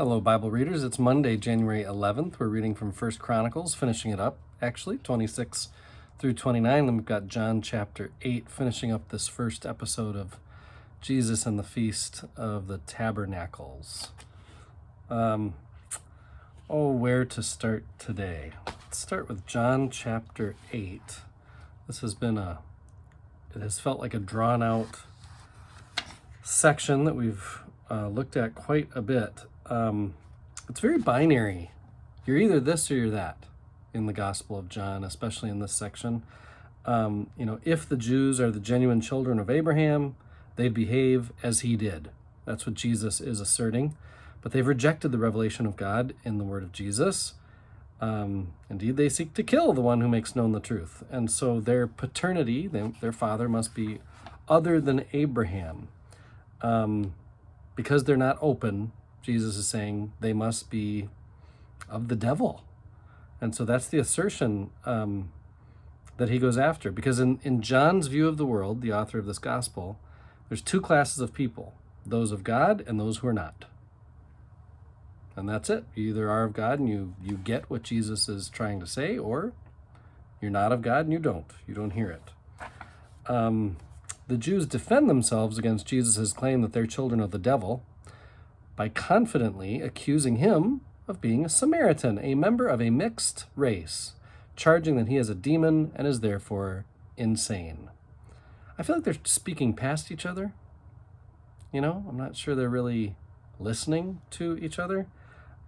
Hello, Bible readers. It's Monday, January 11th. We're reading from First Chronicles, finishing it up, actually, 26 through 29. Then we've got John chapter 8, finishing up this first episode of Jesus and the Feast of the Tabernacles. Where to start today? Let's start with John chapter 8. This has been it has felt like a drawn-out section that we've looked at quite a bit. It's very binary. You're either this or you're that in the Gospel of John, especially in this section. If the Jews are the genuine children of Abraham, they'd behave as he did. That's what Jesus is asserting. But they've rejected the revelation of God in the word of Jesus. Indeed, they seek to kill the one who makes known the truth. And so their paternity, their father, must be other than Abraham. Because they're not open, Jesus is saying they must be of the devil. And so that's the assertion that he goes after. Because in John's view of the world, the author of this gospel, there's two classes of people, those of God and those who are not. And that's it. You either are of God and you get what Jesus is trying to say, or you're not of God and you don't hear it. The Jews defend themselves against Jesus' claim that they're children of the devil by confidently accusing him of being a Samaritan, a member of a mixed race, charging that he is a demon and is therefore insane. I feel like they're speaking past each other. I'm not sure they're really listening to each other.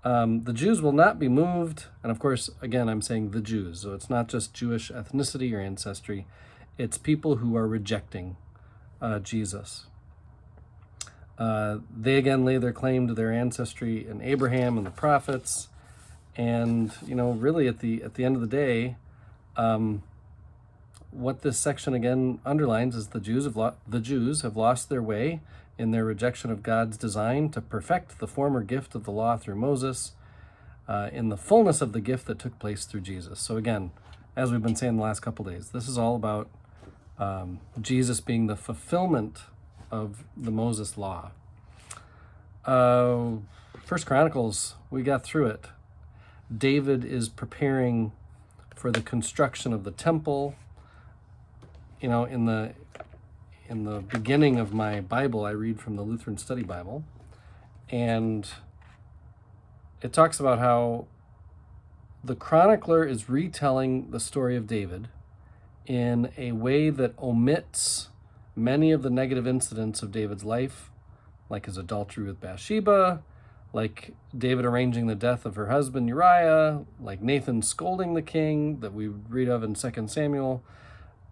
The Jews will not be moved, and of course, again, I'm saying the Jews, so it's not just Jewish ethnicity or ancestry. It's people who are rejecting Jesus. They again lay their claim to their ancestry in Abraham and the prophets, and really at the end of the day, what this section again underlines is the Jews have lost their way in their rejection of God's design to perfect the former gift of the law through Moses, in the fullness of the gift that took place through Jesus. So again, as we've been saying the last couple days, this is all about Jesus being the fulfillment of the Moses law. First Chronicles, we got through it. David is preparing for the construction of the temple. In the beginning of my Bible, I read from the Lutheran Study Bible, and it talks about how the chronicler is retelling the story of David in a way that omits many of the negative incidents of David's life, like his adultery with Bathsheba, like David arranging the death of her husband Uriah, like Nathan scolding the king that we read of in 2 Samuel,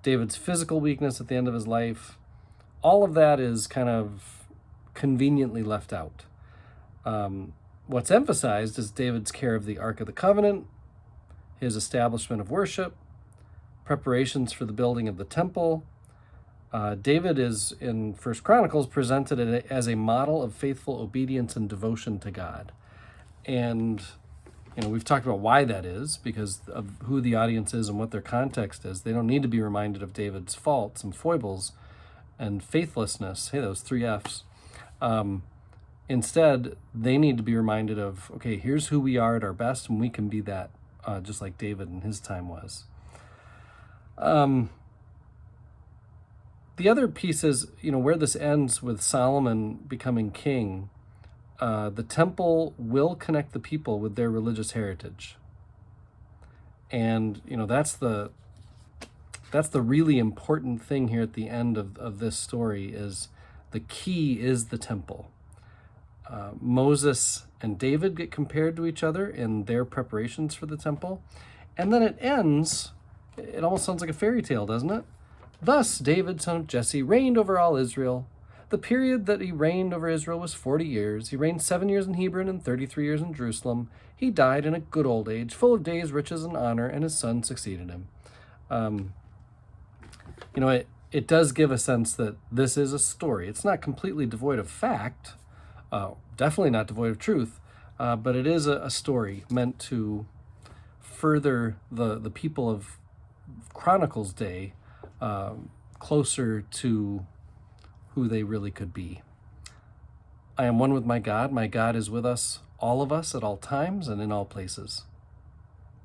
David's physical weakness at the end of his life. All of that is kind of conveniently left out. What's emphasized is David's care of the Ark of the Covenant, his establishment of worship, preparations for the building of the temple. David is, in First Chronicles, presented as a model of faithful obedience and devotion to God. And, we've talked about why that is, because of who the audience is and what their context is. They don't need to be reminded of David's faults and foibles and faithlessness. Hey, those 3 F's. Instead, they need to be reminded of, okay, here's who we are at our best, and we can be that, just like David in his time was. The other piece is, where this ends with Solomon becoming king, the temple will connect the people with their religious heritage. And, that's the really important thing here at the end of this story is the key is the temple. Moses and David get compared to each other in their preparations for the temple. And then it ends, it almost sounds like a fairy tale, doesn't it? Thus, David, son of Jesse, reigned over all Israel. The period that he reigned over Israel was 40 years. He reigned 7 years in Hebron and 33 years in Jerusalem. He died in a good old age, full of days, riches, and honor, and his son succeeded him. It does give a sense that this is a story. It's not completely devoid of fact, definitely not devoid of truth, but it is a story meant to further the people of Chronicles' day closer to who they really could be. I am one with my God. My God is with us all of us at all times and in all places.